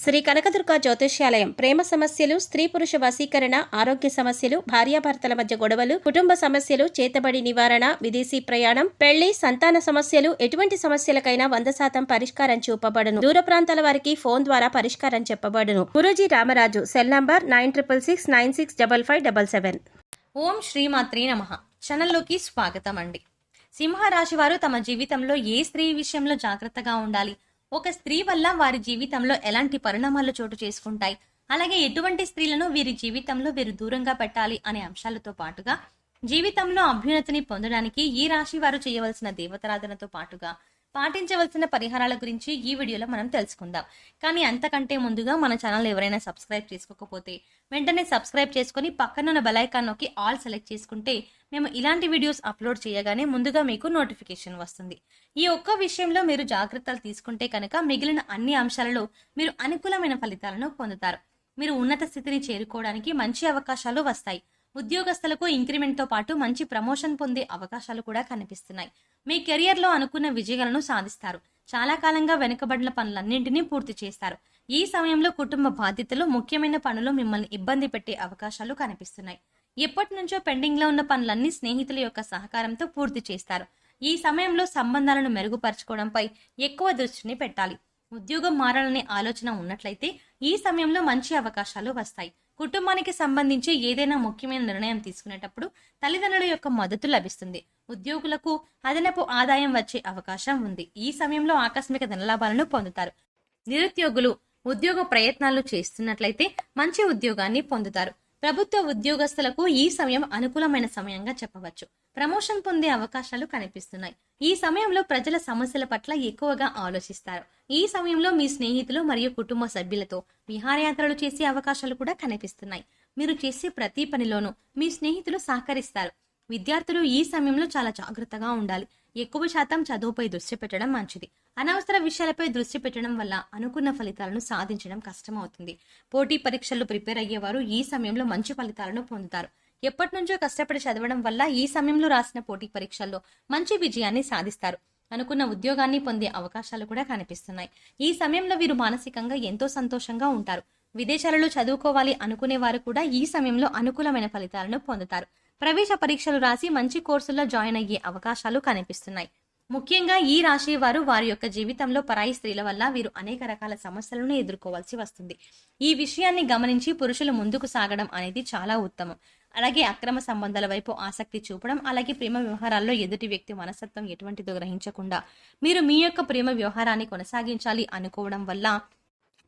శ్రీ కనకదుర్గ జ్యోతిష్యాలయం ప్రేమ సమస్యలు, స్త్రీ పురుష వశీకరణ, ఆరోగ్య సమస్యలు, భార్యాభర్తల మధ్య గొడవలు, కుటుంబ సమస్యలు, చేతబడి నివారణ, విదేశీ ప్రయాణం, పెళ్లి, సంతాన సమస్యలు, ఎటువంటి సమస్యలకైనా 100% పరిష్కారం చూపబడును. దూర ప్రాంతాల వారికి ఫోన్ ద్వారా పరిష్కారం చెప్పబడును. గురూజీ రామరాజు. Cell number 9666965577. ఓం శ్రీమాత్రే నమః. ఛానల్లోకి స్వాగతం అండి. సింహరాశి వారు తమ జీవితంలో ఏ స్త్రీ విషయంలో జాగ్రత్తగా ఉండాలి, ఒక స్త్రీ వల్ల వారి జీవితంలో ఎలాంటి పరిణామాలు చోటు చేసుకుంటాయి, అలాగే ఎటువంటి స్త్రీలను వీరి జీవితంలో వీరు దూరంగా పెట్టాలి అనే అంశాలతో పాటుగా జీవితంలో అభ్యున్నతిని పొందడానికి ఈ రాశి వారు చేయవలసిన దేవతారాధనతో పాటుగా పాటించవలసిన పరిహారాల గురించి ఈ వీడియోలో మనం తెలుసుకుందాం. కానీ అంతకంటే ముందుగా మన ఛానల్ ఎవరైనా సబ్స్క్రైబ్ చేసుకోకపోతే వెంటనే సబ్స్క్రైబ్ చేసుకుని పక్కనున్న బెల్ ఐకాన్ నొక్కి ఆల్ సెలెక్ట్ చేసుకుంటే మేము ఇలాంటి వీడియోస్ అప్లోడ్ చేయగానే ముందుగా మీకు నోటిఫికేషన్ వస్తుంది. ఈ ఒక్క విషయంలో మీరు జాగ్రత్తలు తీసుకుంటే కనుక మిగిలిన అన్ని అంశాలలో మీరు అనుకూలమైన ఫలితాలను పొందుతారు. మీరు ఉన్నత స్థితిని చేరుకోవడానికి మంచి అవకాశాలు వస్తాయి. ఉద్యోగస్తులకు ఇంక్రిమెంట్ తో పాటు మంచి ప్రమోషన్ పొందే అవకాశాలు కూడా కనిపిస్తున్నాయి. మీ కెరియర్ లో అనుకున్న విజయాలను సాధిస్తారు. చాలా కాలంగా వెనుకబడిన పనులన్నింటినీ పూర్తి చేస్తారు. ఈ సమయంలో కుటుంబ బాధ్యతలు, ముఖ్యమైన పనులు మిమ్మల్ని ఇబ్బంది పెట్టే అవకాశాలు కనిపిస్తున్నాయి. ఎప్పటి నుంచో పెండింగ్ లో ఉన్న పనులన్నీ స్నేహితుల యొక్క సహకారంతో పూర్తి చేస్తారు. ఈ సమయంలో సంబంధాలను మెరుగుపరచుకోవడంపై ఎక్కువ దృష్టిని పెట్టాలి. ఉద్యోగం మారాలనే ఆలోచన ఉన్నట్లయితే ఈ సమయంలో మంచి అవకాశాలు వస్తాయి. కుటుంబానికి సంబంధించి ఏదైనా ముఖ్యమైన నిర్ణయం తీసుకునేటప్పుడు తల్లిదండ్రుల యొక్క మద్దతు లభిస్తుంది. ఉద్యోగులకు అదనపు ఆదాయం వచ్చే అవకాశం ఉంది. ఈ సమయంలో ఆకస్మిక ధనలాభాలను పొందుతారు. నిరుద్యోగులు ఉద్యోగ ప్రయత్నాలు చేస్తున్నట్లయితే మంచి ఉద్యోగాన్ని పొందుతారు. ప్రభుత్వ ఉద్యోగస్తులకు ఈ సమయం అనుకూలమైన సమయంగా చెప్పవచ్చు. ప్రమోషన్ పొందే అవకాశాలు కనిపిస్తున్నాయి. ఈ సమయంలో ప్రజల సమస్యల పట్ల ఎక్కువగా ఆలోచిస్తారు. ఈ సమయంలో మీ స్నేహితులు మరియు కుటుంబ సభ్యులతో విహారయాత్రలు చేసే అవకాశాలు కూడా కనిపిస్తున్నాయి. మీరు చేసే ప్రతి పనిలోనూ మీ స్నేహితులు సహకరిస్తారు. విద్యార్థులు ఈ సమయంలో చాలా జాగ్రత్తగా ఉండాలి. ఎక్కువ శాతం చదువుపై దృష్టి పెట్టడం మంచిది. అనవసర విషయాలపై దృష్టి పెట్టడం వల్ల అనుకున్న ఫలితాలను సాధించడం కష్టమవుతుంది. పోటీ పరీక్షలు ప్రిపేర్ అయ్యేవారు ఈ సమయంలో మంచి ఫలితాలను పొందుతారు. ఎప్పటి నుంచో కష్టపడి చదవడం వల్ల ఈ సమయంలో రాసిన పోటీ పరీక్షల్లో మంచి విజయాన్ని సాధిస్తారు. అనుకున్న ఉద్యోగాన్ని పొందే అవకాశాలు కూడా కనిపిస్తున్నాయి. ఈ సమయంలో వీరు మానసికంగా ఎంతో సంతోషంగా ఉంటారు. విదేశాలలో చదువుకోవాలి అనుకునే వారు కూడా ఈ సమయంలో అనుకూలమైన ఫలితాలను పొందుతారు. ప్రవేశ పరీక్షలు రాసి మంచి కోర్సుల్లో జాయిన్ అయ్యే అవకాశాలు కనిపిస్తున్నాయి. ముఖ్యంగా ఈ రాశి వారు వారి యొక్క జీవితంలో పరాయి స్త్రీల వల్ల వీరు అనేక రకాల సమస్యలను ఎదుర్కోవాల్సి వస్తుంది. ఈ విషయాన్ని గమనించి పురుషులు ముందుకు సాగడం అనేది చాలా ఉత్తమం. అలాగే అక్రమ సంబంధాల వైపు ఆసక్తి చూపడం, అలాగే ప్రేమ వ్యవహారాల్లో ఎదుటి వ్యక్తి మనస్తత్వం ఎటువంటిదో గ్రహించకుండా మీరు మీ యొక్క ప్రేమ వ్యవహారాన్ని కొనసాగించాలి అనుకోవడం వల్ల,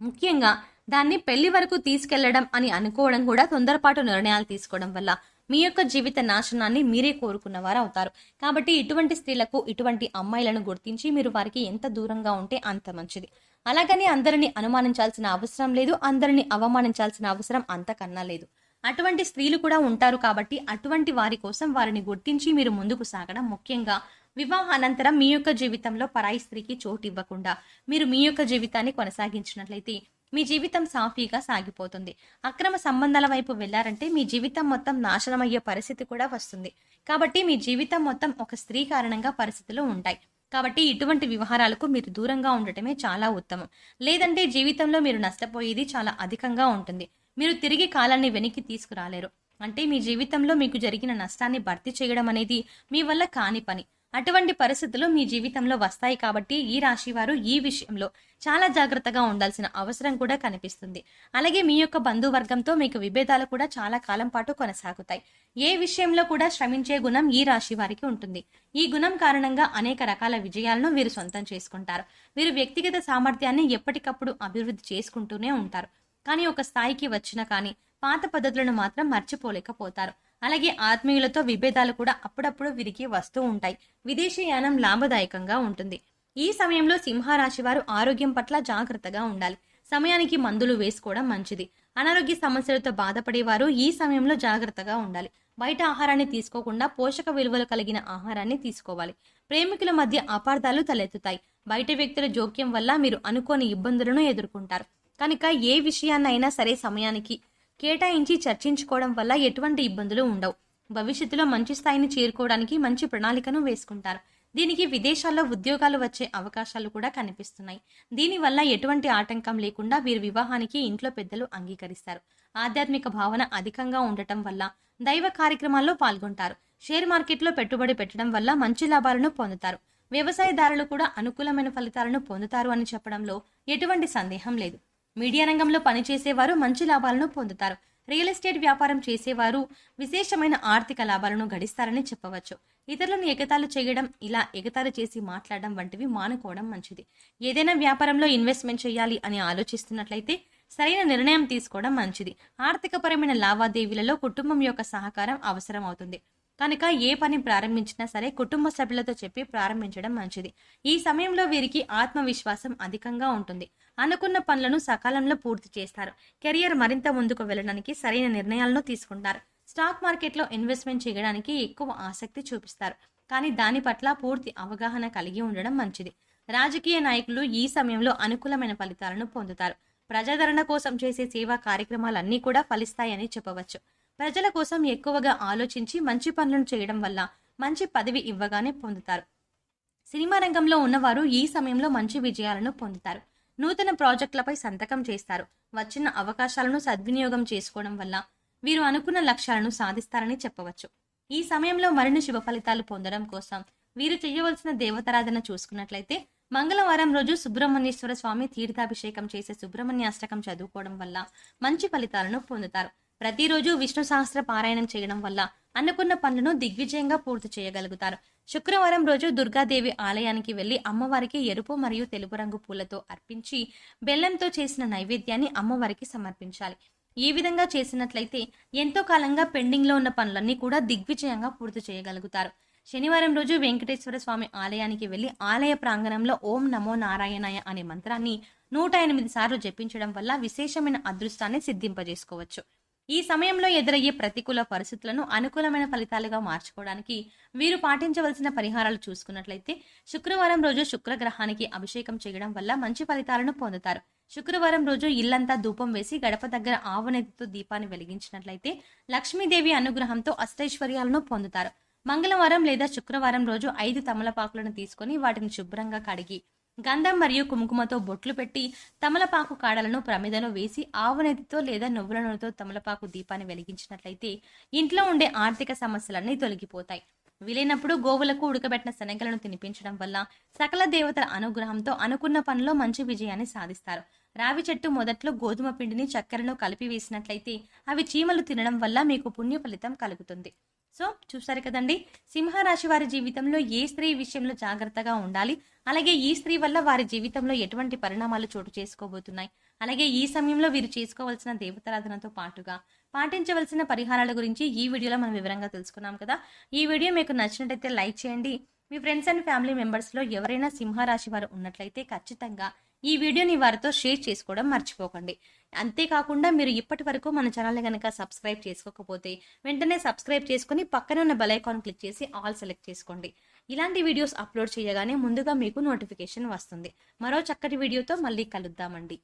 ముఖ్యంగా దాన్ని పెళ్లి వరకు తీసుకెళ్లడం అని అనుకోవడం కూడా తొందరపాటు నిర్ణయాలు తీసుకోవడం వల్ల మీ యొక్క జీవిత నాశనాన్ని మీరే కోరుకున్నవారు అవుతారు. కాబట్టి ఇటువంటి స్త్రీలకు, ఇటువంటి అమ్మాయిలను గుర్తించి మీరు వారికి ఎంత దూరంగా ఉంటే అంత మంచిది. అలాగని అందరినీ అనుమానించాల్సిన అవసరం లేదు, అందరినీ అవమానించాల్సిన అవసరం అంతకన్నా లేదు. అటువంటి స్త్రీలు కూడా ఉంటారు. కాబట్టి అటువంటి వారి కోసం వారిని గుర్తించి మీరు ముందుకు సాగడం. ముఖ్యంగా వివాహానంతరం మీ యొక్క జీవితంలో పరాయి స్త్రీకి చోటు ఇవ్వకుండా మీరు మీ యొక్క జీవితాన్ని కొనసాగించినట్లయితే మీ జీవితం సాఫీగా సాగిపోతుంది. అక్రమ సంబంధాల వైపు వెళ్లారంటే మీ జీవితం మొత్తం నాశనమయ్యే పరిస్థితి కూడా వస్తుంది. కాబట్టి మీ జీవితం మొత్తం ఒక స్త్రీ కారణంగా పరిస్థితులు ఉంటాయి. కాబట్టి ఇటువంటి వ్యవహారాలకు మీరు దూరంగా ఉండటమే చాలా ఉత్తమం. లేదంటే జీవితంలో మీరు నష్టపోయేది చాలా అధికంగా ఉంటుంది. మీరు తిరిగి కాలాన్ని వెనక్కి తీసుకురాలేరు. అంటే మీ జీవితంలో మీకు జరిగిన నష్టాన్ని భర్తీ చేయడం అనేది మీ వల్ల కాని పని. అటువంటి పరిస్థితులు మీ జీవితంలో వస్తాయి. కాబట్టి ఈ రాశి వారు ఈ విషయంలో చాలా జాగ్రత్తగా ఉండాల్సిన అవసరం కూడా కనిపిస్తుంది. అలాగే మీ యొక్క బంధువర్గంతో మీకు విభేదాలు కూడా చాలా కాలం పాటు కొనసాగుతాయి. ఏ విషయంలో కూడా శ్రమించే గుణం ఈ రాశి వారికి ఉంటుంది. ఈ గుణం కారణంగా అనేక రకాల విజయాలను వీరు సొంతం చేసుకుంటారు. వీరు వ్యక్తిగత సామర్థ్యాన్ని ఎప్పటికప్పుడు అభివృద్ధి చేసుకుంటూనే ఉంటారు. కానీ ఒక స్థాయికి వచ్చినా కానీ పాత పద్ధతులను మాత్రం మర్చిపోలేకపోతారు. అలాగే ఆత్మీయులతో విభేదాలు కూడా అప్పుడప్పుడు వీరికి వస్తూ ఉంటాయి. విదేశీ యానం లాభదాయకంగా ఉంటుంది. ఈ సమయంలో సింహరాశి వారు ఆరోగ్యం పట్ల జాగ్రత్తగా ఉండాలి. సమయానికి మందులు వేసుకోవడం మంచిది. అనారోగ్య సమస్యలతో బాధపడేవారు ఈ సమయంలో జాగ్రత్తగా ఉండాలి. బయట ఆహారాన్ని తీసుకోకుండా పోషక విలువలు కలిగిన ఆహారాన్ని తీసుకోవాలి. ప్రేమికుల మధ్య అపార్థాలు తలెత్తుతాయి. బయట వ్యక్తుల జోక్యం వల్ల మీరు అనుకోని ఇబ్బందులను ఎదుర్కొంటారు. కనుక ఏ విషయాన్నైనా సరే సమయానికి కేటాయించి చర్చించుకోవడం వల్ల ఎటువంటి ఇబ్బందులు ఉండవు. భవిష్యత్తులో మంచి స్థాయిని చేరుకోవడానికి మంచి ప్రణాళికను వేసుకుంటారు. దీనికి విదేశాల్లో ఉద్యోగాలు వచ్చే అవకాశాలు కూడా కనిపిస్తున్నాయి. దీనివల్ల ఎటువంటి ఆటంకం లేకుండా వీరి వివాహానికి ఇంట్లో పెద్దలు అంగీకరిస్తారు. ఆధ్యాత్మిక భావన అధికంగా ఉండటం వల్ల దైవ కార్యక్రమాల్లో పాల్గొంటారు. షేర్ మార్కెట్లో పెట్టుబడి పెట్టడం వల్ల మంచి లాభాలను పొందుతారు. వ్యవసాయదారులు కూడా అనుకూలమైన ఫలితాలను పొందుతారు అని చెప్పడంలో ఎటువంటి సందేహం లేదు. మీడియా రంగంలో పనిచేసేవారు మంచి లాభాలను పొందుతారు. రియల్ ఎస్టేట్ వ్యాపారం చేసేవారు విశేషమైన ఆర్థిక లాభాలను గడిస్తారని చెప్పవచ్చు. ఇతరులను ఎగతాళి చేయడం, ఇలా ఎగతాళి చేసి మాట్లాడడం వంటివి మానుకోవడం మంచిది. ఏదైనా వ్యాపారంలో ఇన్వెస్ట్మెంట్ చేయాలి అని ఆలోచిస్తున్నట్లయితే సరైన నిర్ణయం తీసుకోవడం మంచిది. ఆర్థికపరమైన లావాదేవీలలో కుటుంబం యొక్క సహకారం అవసరం అవుతుంది కనుక ఏ పని ప్రారంభించినా సరే కుటుంబ సభ్యులతో చెప్పి ప్రారంభించడం మంచిది. ఈ సమయంలో వీరికి ఆత్మవిశ్వాసం అధికంగా ఉంటుంది. అనుకున్న పనులను సకాలంలో పూర్తి చేస్తారు. కెరియర్ మరింత ముందుకు వెళ్ళడానికి సరైన నిర్ణయాలను తీసుకుంటారు. స్టాక్ మార్కెట్లో ఇన్వెస్ట్మెంట్ చేయడానికి ఎక్కువ ఆసక్తి చూపిస్తారు, కానీ దాని పట్ల పూర్తి అవగాహన కలిగి ఉండడం మంచిది. రాజకీయ నాయకులు ఈ సమయంలో అనుకూలమైన ఫలితాలను పొందుతారు. ప్రజాదరణ కోసం చేసే సేవా కార్యక్రమాలన్నీ కూడా ఫలిస్తాయని చెప్పవచ్చు. ప్రజల కోసం ఎక్కువగా ఆలోచించి మంచి పనులను చేయడం వల్ల మంచి పదవి ఇవ్వగానే పొందుతారు. సినిమా రంగంలో ఉన్నవారు ఈ సమయంలో మంచి విజయాలను పొందుతారు. నూతన ప్రాజెక్టులపై సంతకం చేస్తారు. వచ్చిన అవకాశాలను సద్వినియోగం చేసుకోవడం వల్ల వీరు అనుకున్న లక్ష్యాలను సాధిస్తారని చెప్పవచ్చు. ఈ సమయంలో మరిన్ని శుభ ఫలితాలు పొందడం కోసం వీరు చేయవలసిన దేవతారాధన చూసుకున్నట్లయితే మంగళవారం రోజు సుబ్రహ్మణ్యేశ్వర స్వామి తీర్థాభిషేకం చేసే సుబ్రహ్మణ్య అష్టకం చదువుకోవడం వల్ల మంచి ఫలితాలను పొందుతారు. ప్రతిరోజు విష్ణు సహస్ర పారాయణం చేయడం వల్ల అనుకున్న పనులను దిగ్విజయంగా పూర్తి చేయగలుగుతారు. శుక్రవారం రోజు దుర్గాదేవి ఆలయానికి వెళ్లి అమ్మవారికి ఎరుపు మరియు తెలుపు రంగు పూలతో అర్పించి బెల్లంతో చేసిన నైవేద్యాన్ని అమ్మవారికి సమర్పించాలి. ఈ విధంగా చేసినట్లయితే ఎంతో కాలంగా పెండింగ్ లో ఉన్న పనులన్నీ కూడా దిగ్విజయంగా పూర్తి చేయగలుగుతారు. శనివారం రోజు వెంకటేశ్వర స్వామి ఆలయానికి వెళ్లి ఆలయ ప్రాంగణంలో ఓం నమో నారాయణాయ అనే మంత్రాన్ని 108 సార్లు జపించడం వల్ల విశేషమైన అదృష్టాన్ని సిద్ధింపజేసుకోవచ్చు. ఈ సమయంలో ఎదురయ్యే ప్రతికూల పరిస్థితులను అనుకూలమైన ఫలితాలుగా మార్చుకోవడానికి వీరు పాటించవలసిన పరిహారాలు చూసుకున్నట్లయితే శుక్రవారం రోజు శుక్రగ్రహానికి అభిషేకం చేయడం వల్ల మంచి ఫలితాలను పొందుతారు. శుక్రవారం రోజు ఇల్లంతా ధూపం వేసి గడప దగ్గర ఆవునేతితో దీపాన్ని వెలిగించినట్లయితే లక్ష్మీదేవి అనుగ్రహంతో అష్టైశ్వర్యాలను పొందుతారు. మంగళవారం లేదా శుక్రవారం రోజు 5 తమలపాకులను తీసుకొని వాటిని శుభ్రంగా కడిగి గంధం మరియు కుంకుమతో బొట్లు పెట్టి తమలపాకు కాడలను ప్రమిదలో వేసి ఆవునేతితో లేదా నువ్వుల నూనెతో తమలపాకు దీపాన్ని వెలిగించినట్లయితే ఇంట్లో ఉండే ఆర్థిక సమస్యలన్నీ తొలగిపోతాయి. వీలైనప్పుడు గోవులకు ఉడకబెట్టిన శనగలను తినిపించడం వల్ల సకల దేవతల అనుగ్రహంతో అనుకున్న పనిలో మంచి విజయాన్ని సాధిస్తారు. రావి చెట్టు మొదట్లో గోధుమ పిండిని చక్కెరను కలిపి వేసినట్లయితే అవి చీమలు తినడం వల్ల మీకు పుణ్య ఫలితం కలుగుతుంది. సో చూసారు కదండి, సింహరాశి వారి జీవితంలో ఏ స్త్రీ విషయంలో జాగ్రత్తగా ఉండాలి, అలాగే ఈ స్త్రీ వల్ల వారి జీవితంలో ఎటువంటి పరిణామాలు చోటు చేసుకోబోతున్నాయి, అలాగే ఈ సమయంలో వీరు చేసుకోవాల్సిన దేవతారాధనతో పాటుగా పాటించవలసిన పరిహారాల గురించి ఈ వీడియోలో మనం వివరంగా తెలుసుకున్నాం కదా. ఈ వీడియో మీకు నచ్చినట్లయితే లైక్ చేయండి. మీ ఫ్రెండ్స్ అండ్ ఫ్యామిలీ మెంబర్స్లో ఎవరైనా సింహరాశి వారు ఉన్నట్లయితే ఖచ్చితంగా ఈ వీడియోని వారితో షేర్ చేసుకోవడం మర్చిపోకండి. అంతేకాకుండా మీరు ఇప్పటి వరకు మన ఛానల్ని కనుక సబ్స్క్రైబ్ చేసుకోకపోతే వెంటనే సబ్స్క్రైబ్ చేసుకుని పక్కన ఉన్న బెల్ ఐకాన్ క్లిక్ చేసి ఆల్ సెలెక్ట్ చేసుకోండి. ఇలాంటి వీడియోస్ అప్లోడ్ చేయగానే ముందుగా మీకు నోటిఫికేషన్ వస్తుంది. మరో చక్కటి వీడియోతో మళ్ళీ కలుద్దామండి.